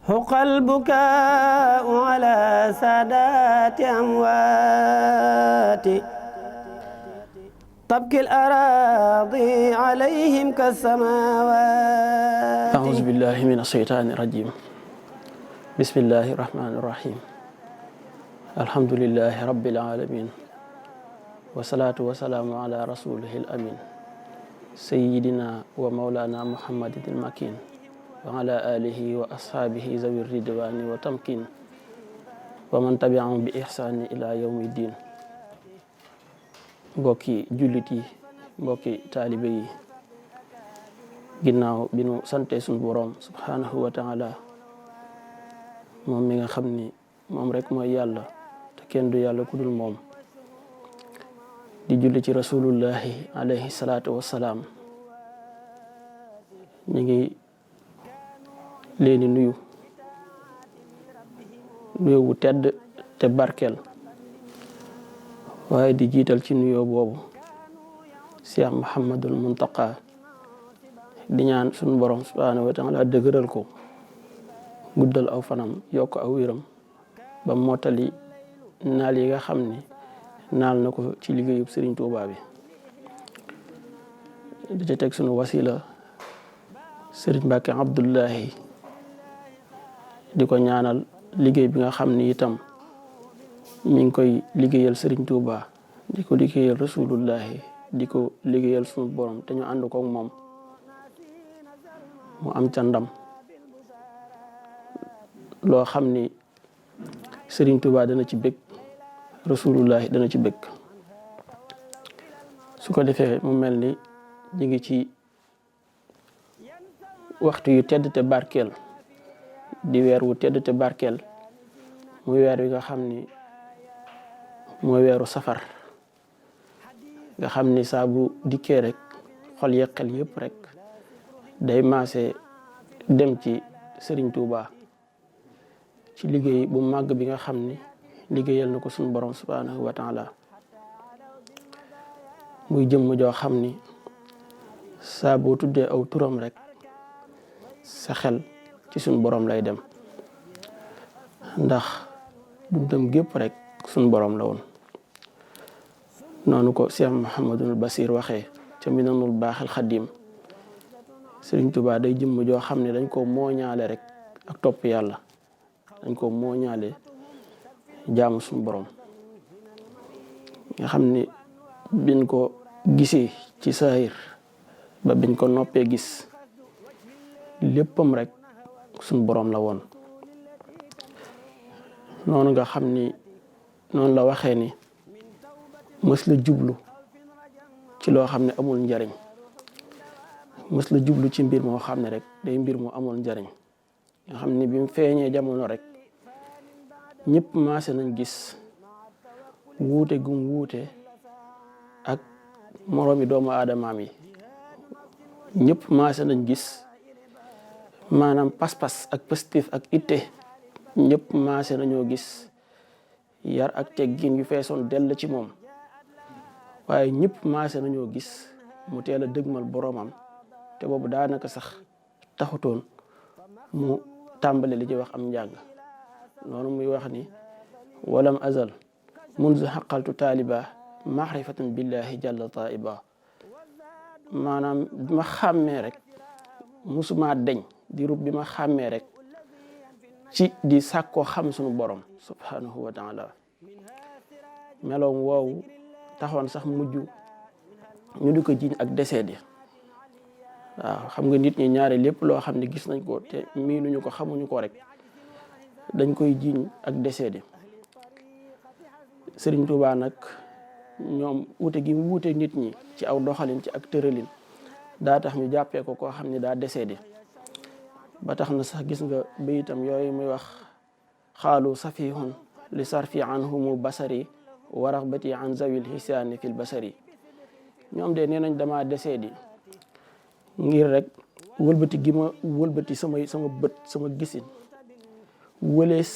حق البكاء على سادات أموات تبكي الأراضي عليهم كالسماوات. أعوذ بالله من الشيطان الرجيم. بسم الله الرحمن الرحيم. الحمد لله رب العالمين، والصلاة والسلام على رسوله الأمين سيدنا ومولانا محمد المكين وعلى آله وأصحابه ذوي الرضوان والتمكين ومن تبعهم بإحسان إلى يوم الدين. mbokki jullit yi, mbokki taalibe yi, ginnaaw bi nu sante suñu boroom subhanahu wa taala moom mi nga xam ni moom rek mooy yàlla te kenn du yàlla ku dul moom, di julli ci rasulullahi alayhi salaatu wassalaam, ñu ngi leen di nuyu bu tedd te barkeel, waaye di jiital ci nuyoo boobu Cheikh Mouhamadul Muntaqa, di ñaan suñu borom subhanahu wa taala dëgëral ko, guddal aw fanam, yokk aw wéram ba mottali naal yi nga xam ni naal na ko ci liggéeyub Serigne Touba bi. di ci teg sunu wasila Serigne Mbacke Abdullahi, di ko ñaanal liggéey bi nga xam ni itam mi ngi koy liggéeyal Serigne Touba, di ko liggéeyal rasulullahi, di ko liggéeyal sunu borom te ñu ànd ko ak moom mu am ca ndam loo xam ni Serigne Touba dana ci bëgg, rasulullahi dana ci bëgg. su ko defee mu mel ni ñu ngi ci waxtu yu tedd te barkeel, di weer wu tedd te barkeel, muy weer wi nga xam ni mooy weeru safar, nga xam ni saa bu dikkee rek xol yeqel yëpp rek day maase dem ci Serigne Touba ci liggéey bu màgg bi nga xam ni liggéeyal na ko suñu borom subhanahu wa taala. muy jëmm joo xam ni saa boo tuddee aw turam rek sa xel ci suñu borom lay dem, ndax dundam gépp rek suñu borom la woon. noonu ko Cheikh Mouhamadul Basir waxee ca Minanul Baaxil Xadim, Serigne Touba day jëmm joo xam ne dañ ko mooñaale rek ak topp yàlla, dañ ko mooñaale jaamu suñu borom, nga xam ni biñ ko gisee ci saahir ba biñ ko noppee gis léppam rek suñu borom la woon. noonu nga xam ni noonu la waxee ni mës la jublu ci loo xam ne amul njariñ, mës la jublu ci mbir moo xam ne rek day mbir mu amul njariñ, nga xam ni bi mu feeñee jamono rek ñëpp maase nañ gis wuute gum wuute ak moroomi doomu aadamaam yi. ñëpp maase nañ gis maanaam pas-pas ak positif ak itte, ñëpp maase nañoo gis yar ak teggin yu feesoon dell ci moom, waaye ñëpp maase nañoo gis mu teel a dëgmal boroomam, te boobu daanaka sax taxutoon mu tàmbale li ci wax am njàng. noonu muy wax ni walam azal munzu xaqaltu taaliba maarifatan billahi jalla taiba, maanaam bi ma xàmmee rek musuma deñ di rub bi ma xàmmee rek ci di sàkkoo xam sunu borom subhanahu wa taala. meloom woowu taxoon sax mujj ñu di ko jiiñ ak décédé. waaw xam nga nit ñi ñaare lépp loo xam ne gis nañ ko te miinuñu ko xamuñu ko rek dañ koy jiiñ ak décédé. Serigne Touba nag ñoom wuute gi mu wuute nit ñi ci aw doxalin, ci ak tëralin, daa tax ñu jàppee ko koo xam ne daa décédé. ba tax na sax gis nga bayitam yooyu muy wax xaalu safihun li sarfi anhumu basari wa raxbati an zawil hisaani fil basari. ñoom de nee nañ damaa décédé ngir rek wëlbati gi ma wëlbati sama bët, sama gisin wëlees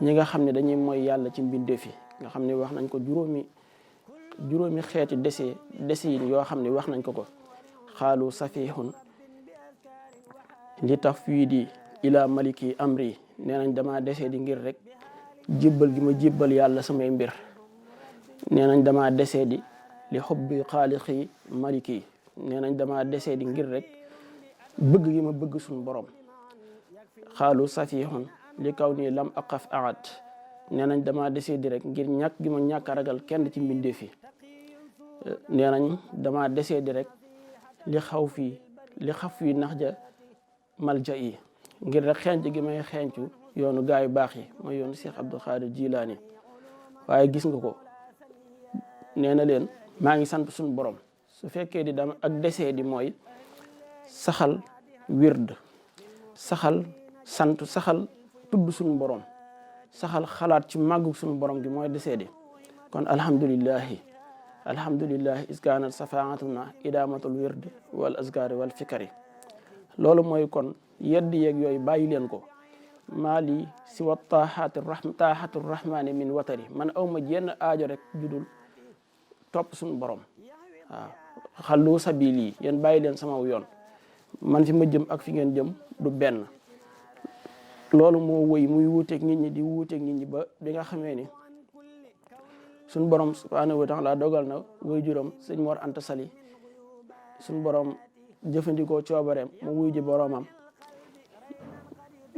ñi nga xam ne dañuy mooy yàlla ci mbindeef yi, nga xam ne wax nañ ko juróomi xeeti dese yi yoo xam ne wax nañ ko xaalu safihun li tafwidi ila maliki amri nee nañ damaa desee di ngir rek jébbal gi ma jébbal yàlla samay mbir nee nañ damaa desee di li xubbi xaaliqi maliki nee nañ damaa desee di ngir rek bëgg gi ma bëgg suñu borom xaalu safihun li kaw nii lam aqaf aat nee nañ damaa desee di rek ngir ñàkk gi ma ñàkk a ragal kenn ci mbindeef yi nee nañ damaa desee di rek li xaf fii nax ja malja yi ngir rek xenc gi may xencu yoonu gaa yu baax yi mooy yoonu Cheikh Abdul Xaadir Jilaani waaye gis nga ko nee na leen maa ngi sant suñu borom su fekkee di dama ak desee di mooy saxal wird saxal sant saxal tudd suñu borom saxal xalaat ci màggu suñu borom gi mooy desee di kon alhamdulillahi iskaanat safaatuna idaamatul wird wal azkaari wal fikari loolu mooy kon yedd yeeg yooyu bàyyi leen ko maali si wa taaxatu rahmaani min watari man aw ma jenn aajo rek judul topp suñu borom waaw xallu sabili yéen bàyyi leen sama yoon man fi ma jëm ak fi ngeen jëm du benn loolu moo wëy muy wuuteeg nit ñi di wuuteeg nit ñi ba bi nga xamee ni suñu borom subhanahu wa taala dogal na wuy juróom sëñ Mor Anta Sali suñu borom jëfandikoo coobareem mu wuy ji boromam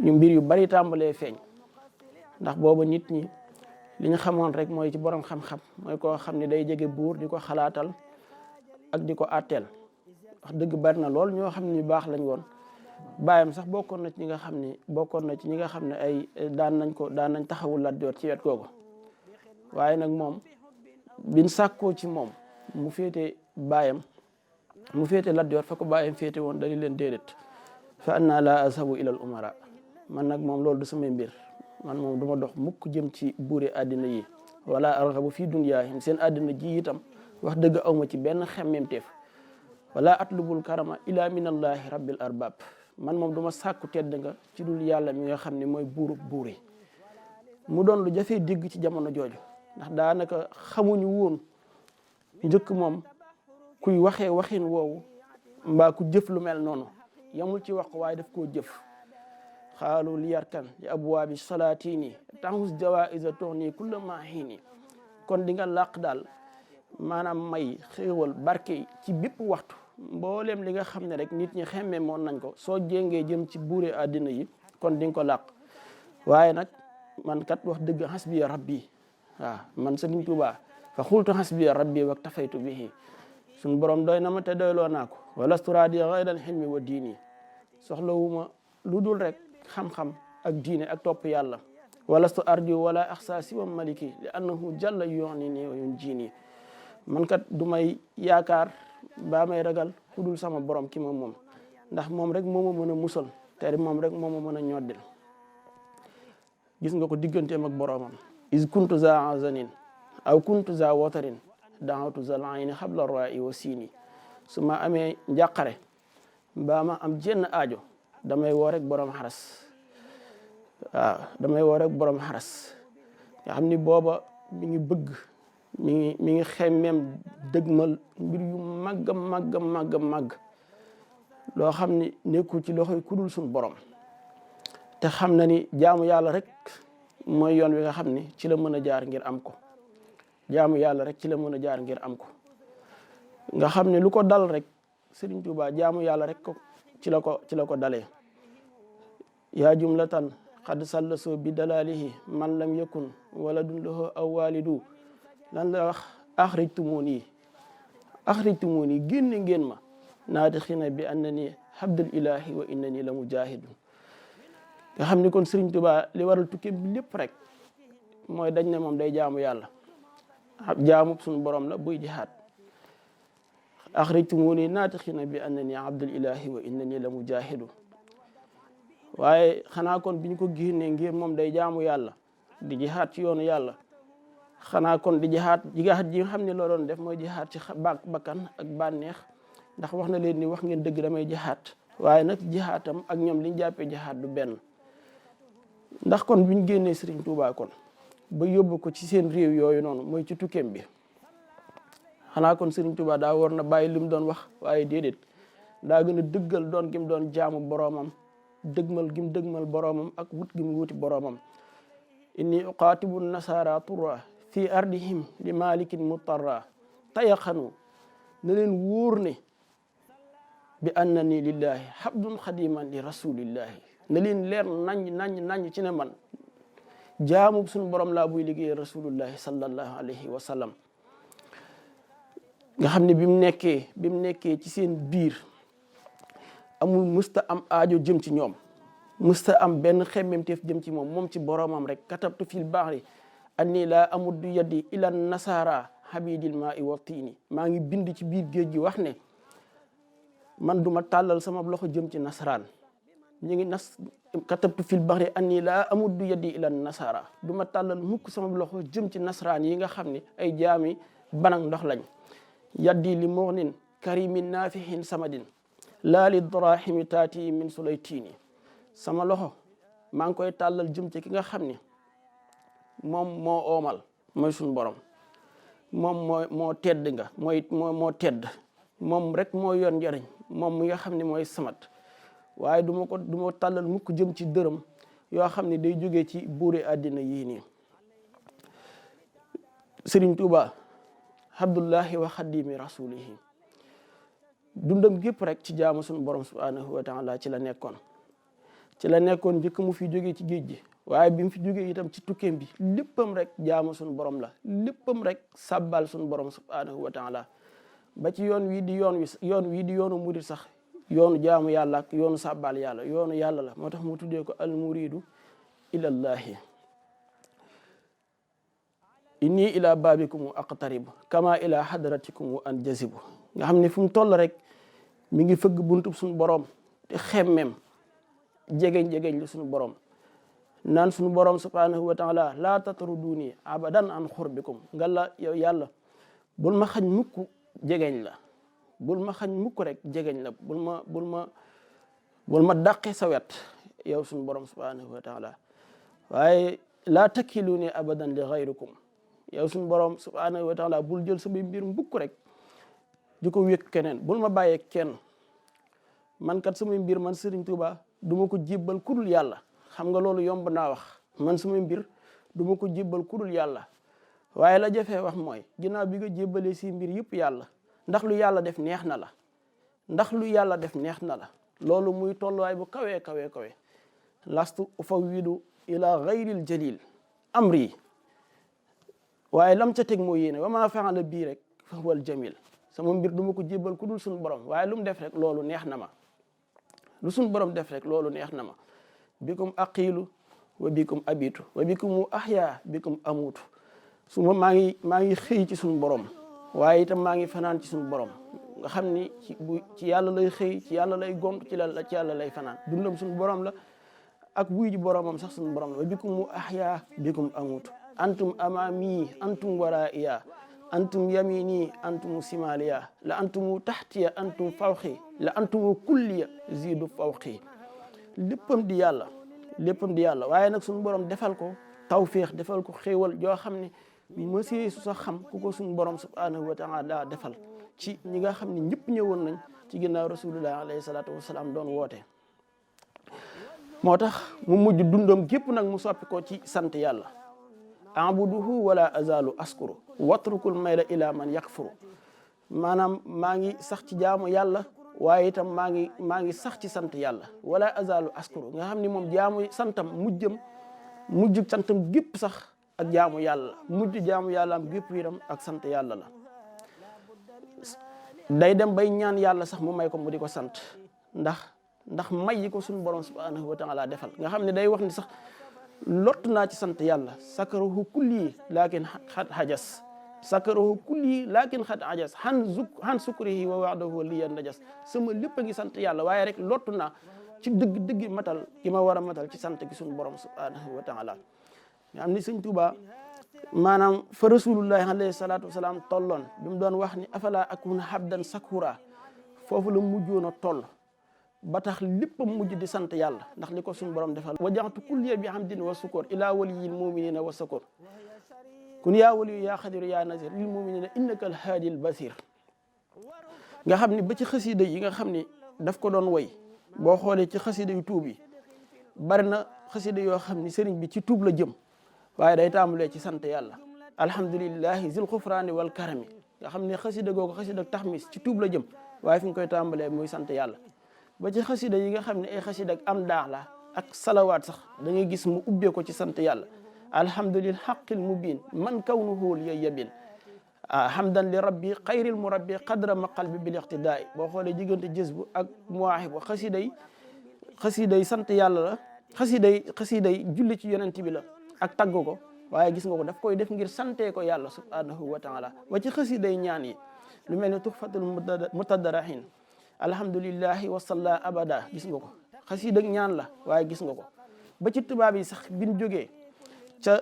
ñu mbir yu bari tàmbalee feeñ ndax booba nit ñi li ñu xamoon rek mooy ci borom xam-xam mooy koo xam ne day jege buur di ko xalaatal ak di ko àtteel wax dëgg bari na lool ñoo xam ne ñu baax lañ woon baayam sax bokkoon na ci ñi nga xam ne ay daan nañ taxawul Lat Joor ci wet googu waaye nag moom biñ sàkkoo ci moom mu féete Lat Joor fa ko baayam féete woon dañu leen déedéet fa anna la asabu ilal umara man nag moom loolu du samay mbir man moom duma dox mukk jëm ci buuri àddina yi wala arxabu fii dunyaahim seen àddina ji itam wax dëgg awma ci benn xemmemteef wala atlubul karama ila minallahi rabbil arbab man moom duma sàkku tedd nga ci dul yàlla mi nga xam ne mooy buurub buur yi mu doon lu jafee dégg ci jamono jooju ndax daanaka xamuñu woon njëkk moom kuy waxee waxin woowu mbaa ku jëf lu mel noonu yamul ci wax waaye daf koo jëf xaalu li yarkan li abwaabi salaatini tahus jawaïsa tourni kulla mahini kon di nga làq daal maanaam may xéewal barke ci bépp waxtu mbooleem li nga xam ne rek nit ñi xemme moon nañ ko soo jéngee jëm ci buure àddina yi kon di nga ko làq waaye nag man kat wax dëgg hasbiya rabbi waaw man Sëriñ Tuubaa fa xultu hasbiya rabbi wa tafaytu bihi suñ borom doy na ma te doyloo naa ko wala sturaadi ghayral hilmi wa diini soxlawuma lu dul rek xam-xam ak diine ak topp yàlla wala stu arju wala axsa siwa maliki li annahu jalla yu'nini wa yunjini man kat du may yaakaar baa may ragal ku dul sama borom ki moom ndax moom rek moo ma mën a musal te moom rek moo ma mën a ñoddil gis nga ko digganteem ak boromam is kuntu za azanin aw kuntu za watarin daawatu zal ayni xabla ra'i wa siini su ma amee njàqare mbaa ma am jenn aajo damay woo rek borom xaras waaw damay woo rek borom xaras nga xam ni booba mi ngi bëgg mi ngi xemmeem dëgmal mbir yu màgg loo xam ni nekkul ci loxoy kudul suñ borom te xam na ni jaamu yàlla rek mooy yoon wi nga xam ni ci la mën a jaar ngir am ko jaamu yàlla rek ci la mën a jaar ngir am ko nga xam ne lu ko dal rek Sëriñ Tuubaa jaamu yàlla rek ko ci la ko dalee yaa jumlatan xad sallaso bi dalalihi man lam yakun waladun lahu aw walidu lan la wax axrijtumuni génne ngeen ma naati xina bi annani habdul ilahi wa innani la mujahidun nga xam ni kon Sëriñ Tuubaa li waral tukkee bi lépp rek mooy dañ ne moom day jaamu yàlla jaamu suñu borom la buy jihaad axrijtumuni naati xina bi annani abdul ilahi wa innani la mujahidu waaye xanaa kon biñ ko génnee ngir moom day jaamu yàlla di jihaad ci yoonu yàlla xanaa kon di jihaad ji nga xam ne loo doon def mooy jihaad ci bakkan ak bànneex ndax wax na leen ni wax ngeen dëgg damay jihaad waaye nag jihaatam ak ñoom liñ jàppee jihaad du benn ndax kon biñ génnee Sëriñ Tuubaa kon ba yóbbu ko ci seen réew yooyu noonu mooy ci tukkeem bi xanaa kon Sëriñ Tuubaa daa war na bàyyi li mu doon wax waaye déedéet daa gën a dëggal doon gi mu doon jaamu boroomam dëgmal gim dëgmal boroomam ak wut gim wuti boroomam inni uqaatibu nasara turra fi ardihim li malikin mutarra tayaqanu na leen wóor ne bi annani lillahi habdun xadiman li rasulillahi na leen leer nañ ci ne man jaamu suñu borom laa buy liggéey rasulullahi sallallahu alayhi wa sallam nga xam ne bi mu nekkee ci seen biir amul musta am aajo jëm ci ñoom musta am benn xemmemteef jëm ci moom ci boromam rek katabtu fil bahri anni laa amuddu yaddi ila nasara habidil ma'i wa tiini maa ngi bind ci biir géej gi wax ne man duma tàllal sama loxo jëm ci nasaraan ñu ngi katabtu fil bahri anni laa amuddu yaddi ila nasara duma tàllal mukk sama loxo jëm ci nasaraan yi nga xam ne ay jaami banag ndox lañ yaddi li mughnin karimin nafihin samadin laa li drahimi taati min sulaytini sama loxo maa ngi koy tàllal jëm ci ki nga xam ni moom moo oomal mooy suñu borom moom moo tedd nga moo tedd moom rek moo yor njariñ moom mi nga xam ne mooy samat waaye du ma tàllal mukk jëm ci dërëm yoo xam ne day jógee ci buuri àddina yii nii Sëriñ Tuuba abdullahi wa xadimi rasulihi dundam gépp rek ci jaamu suñu borom subhanahu wa taala ci la nekkoon njëkk mu fi jógee ci géej gi waaye bi mu fi jógee itam ci tukkeem bi léppam rek jaamu suñu borom la léppam rek sàbbal suñu borom subhanahu wa taala ba ci yoon wii di yoonu murid sax yoonu jaamu yàlla ak yoonu sàbbal yàlla yoonu yàlla la moo tax mu tuddee ko al muridu ilallahi inni ila babikum aqtaribu kama ila hadratikum an jazibu nga xam ne fu mu toll rek mi ngi fëgg buntub suñu borom te xemmem jegeñ li suñu borom naan suñu borom subhanahu wa taala laa tatruduni abadan an xurbikum nga la yow yàlla bul ma xañ mukk jegeñ la bul ma xañ mukk rek jegeñ la bul ma dàqe sa wet yow suñu borom subhanahu wa taala waaye laa takkiluni abadan li xayrikum yow suñu borom subhanahu wa taala bul jël samay mbir mbukk rek di ko wékk keneen bul ma bàyyee kenn man kat samay mbir man Serigne Touba du ma ko jébbal kudul yàlla xam nga loolu yomb naa wax man samay mbir du ma ko jébbal kudul yàlla waaye la jafee wax mooy ginnaaw bi nga jébbalee si mbir yëpp yàlla ndax lu yàlla def neex na la loolu muy tolluwaay bu kawe lastu ufawwidu ila ghayril jalil amri waaye lam ca teg moo yéene wa maa fa'ala bii rek fa huwal jamil sama mbir du ma ko jébbal ku dul suñu borom waaye lu mu def rek loolu neex na ma lu suñu borom def rek loolu neex na ma bikum aqilu wa bikum abitu wa bikum ahya bikum amutu maa ngi xëy ci suñu borom waaye itam maa ngi fanaan ci suñu borom nga xam ni ci yàlla lay xëy ci yàlla lay gont ci yàlla lay fanaan dundam suñu borom la ak wuy ji boromam sax suñu borom la wa bikum ahya bikum amutu antum amami antum waraiya antum yamini antum simaliya la antum taxtiya antum fawqi la antum kulliya zidu fawqi léppam di yàlla waaye nag suñu borom defal ko tawféex defal ko xéewal joo xam ne monsieur su sax xam ku ko suñu borom subhanahu wa taala defal ci ñi nga xam ne ñëpp ñëwoon nañ ci ginnaaw rasulullah alayhi salatu wasalaam doon woote moo tax mu mujj dundam gépp nag mu soppi ko ci sant yàlla abuduhu wala azalu askuru watrukul mayla ila man yakfuru maanaam maa ngi sax ci jaamu yàlla waaye itam maa ngi sax ci sant yàlla wala azalu askuru nga xam ni moom jaamu santam mujj santam gépp sax ak jaamu yàlla mujj jaamu yàlla am gépp itam ak sant yàlla la day dem bay ñaan yàlla sax mu may ko mu di ko sant ndax may yi ko suñu borom subhanahu wa taala defal nga xam ne day wax ni sax lott naa ci sant yàlla sakarahu kulli laakin xat hajas sakarahu kulli laakin xat hajas han sukrihi wa wa'dahu liya najas sama lépp a ngi sant yàlla waaye rek lott naa ci dëgg matal gi ma war a matal ci sant gi suñu borom subhanahu wa taala nga xam ni sëñ Tuuba maanaam fa rasulullahi alayhi salatu wasalaam tolloon bi mu doon wax ni afala akuna habdan sakura foofu la mujjoon a toll ba tax léppam mujj di sant yàlla ndax li ko suñu borom defal wajaxtu kulliya bi hamdin wa sukur ila waliyil muminina wa sukur kun yaa waliyu yaa xadiru yaa nasir lil muminina innaka al haadi al basir nga xam ni ba ci xasida yi nga xam ni daf ko doon woy boo xoolee ci xasida yu tuub yi bari na xasida yoo xam ni sëriñ bi ci tuub la jëm waaye day tàmbalee ci sant yàlla alhamdulillahi zil xufraani wal karami nga xam ne xasida googu xasida taxmis ci tuub la jëm waaye fi nga koy tàmbalee muy sant yàlla ba ci xasida yi nga xam ne ay xasida am daax la ak salawaat sax da ngay gis mu ubbee ko ci sant yàlla alhamdulil xaqil mubin man kawnuhu li yabin hamdan li rabbi xayril murabbi qadra ma qalbi bil iqtidaay boo xoolee diggante jës bu ak muwaahibu xasida yi sant yàlla la xasida yi julli ci yonent bi la ak tagg ko waaye gis nga ko daf koy def ngir santee ko yàlla subhanahu wa taala wa ci xasida yi ñaan yi lu mel ne tuhfatul mutadarahin alhamdulillahi wasalla abada gis nga ko xasida ak ñaan la waaye gis nga ko ba ci tubaab yi sax biñ jógee ca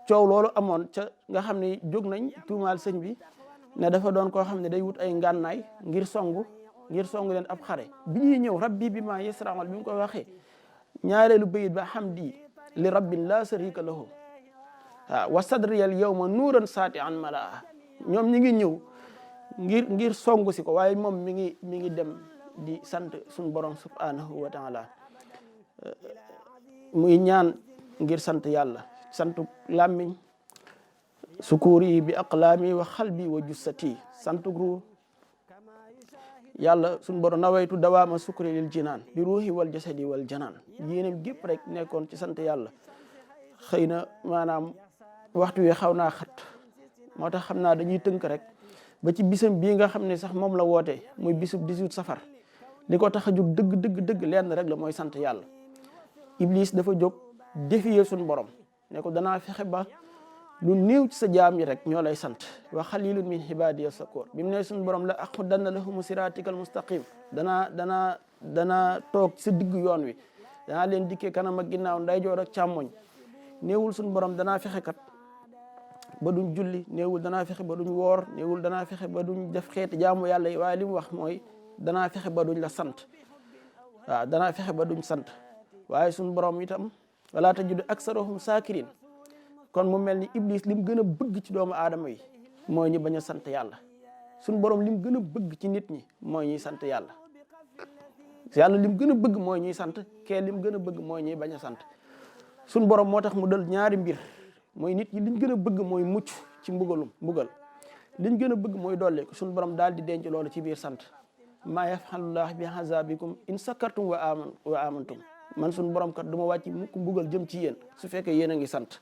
coow loolu amoon ca nga xam ne jóg nañ tuumaal sëñ bi ne dafa doon koo xam ne day wut ay ngànnaay ngir songu leen ab xare bi ñuy ñëw rabbi bi ma yasramal bi mu ko waxee ñaareelu bayit ba hamdi li rabbin la sharika lahu wa sadriyal yawma nuuran saati an malaa ñoom ñi ngi ñëw ngir songu si ko waaye moom mi ngi dem di sant suñu borom subhanahu wa taala muy ñaan ngir sant yàlla santu làmmiñ sukuri bi aqlaami wa xalbi wa jussati santu ru yàlla suñu borom nawaytu dawaama sukuri lil jinaan bi ruuhi wal jasadi wal janaan yéenam gépp rek nekkoon ci sant yàlla xëy na maanaam waxtu wi xaw naa xat moo tax xam naa dañuy tënk rek ba ci bisam bii nga xam ne sax moom la woote muy bisub 18 safar li ko tax a jóg dëgg lenn rek la mooy sant yàlla Iblis dafa jóg défier suñu borom ne ko danaa fexe ba lu néew ci sa jaam yi rek ñoo lay sant wa xalilun min ibadiya sakoor bi mu ne suñu borom la aqudanna lahum siratikal mustaqim danaa toog sa digg yoon wi danaa leen dikkee kanam ak ginnaaw ndeyjoor ak càmmoñ néewul suñu borom danaa fexe kat ba duñ julli néewul danaa fexe ba duñ woor néewul danaa fexe ba duñ def xeeti jaamu yàlla yi waaye li mu wax mooy danaa fexe ba duñ la sant waaw danaa fexe ba duñ sant waaye suñu borom itam wala tajidu aksarahum saakirin kon mu mel ni Iblis lim gën a bëgg ci doomu aadama yi mooy ñu bañ a sant yàlla suñu borom lim gën a bëgg ci nit ñi mooy ñuy sant yàlla lim gën a bëgg mooy ñuy sant kee lim gën a bëgg mooy ñuy bañ a sant suñu borom moo tax mu dal ñaari mbir mooy nit ñi liñ gën a bëgg mooy mucc ci mbugal liñ gën a bëgg mooy dolli ko suñu borom daal di denc loolu ci biir sant maa yafalullah bi azabikum in sakartum wa amantum man suñu borom kat du ma wàcc mukk mbugal jëm ci yéen su fekkee yéen a ngi sant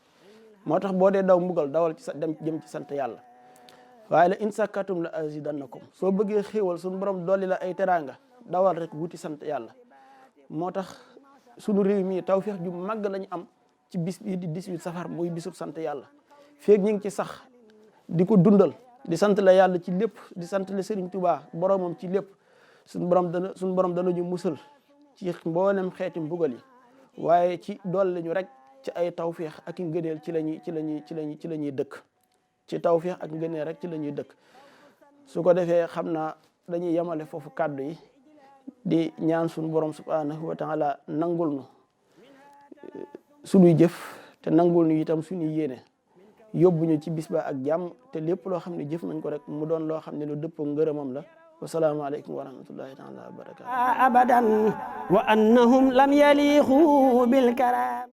moo tax boo dee daw mbugal dawal ci dem jëm ci sant yàlla waaye la in sakartum la azidannakum soo bëggee xéewal suñu borom dolli la ay teraanga dawal rek wuti sant yàlla moo tax suñu réew mi tawfeex ju màgg lañu am ci bis bii di 18 safar muy bisub sant yàlla feeg ñi ngi ci sax di ko dundal di sant la yàlla ci lépp di sant la Serigne Touba boromam ci lépp suñu borom dana ñu musal ci mboolem xeeti mbugal yi waaye ci dolli ñu rek ci ay tawfeex ak i ngëneel ci la ñuy dëkk ci tawfeex ak ngëneel rek ci la ñuy dëkk su ko defee xam naa dañuy yemale foofu kàddu yi di ñaan suñu borom subhanahu wa taala nangul nu suñuy jëf te nangul nu itam suñuy yéene yóbbu ñu ci bis ba ak jàmm te lépp loo xam ne jëf nañ ko rek mu doon loo xam ne lu dëppoo ngërëmam la wasalaamu aleykum wa rahmatullahi taala wa barakatu abadan wa annahum lam yaliqu bil karam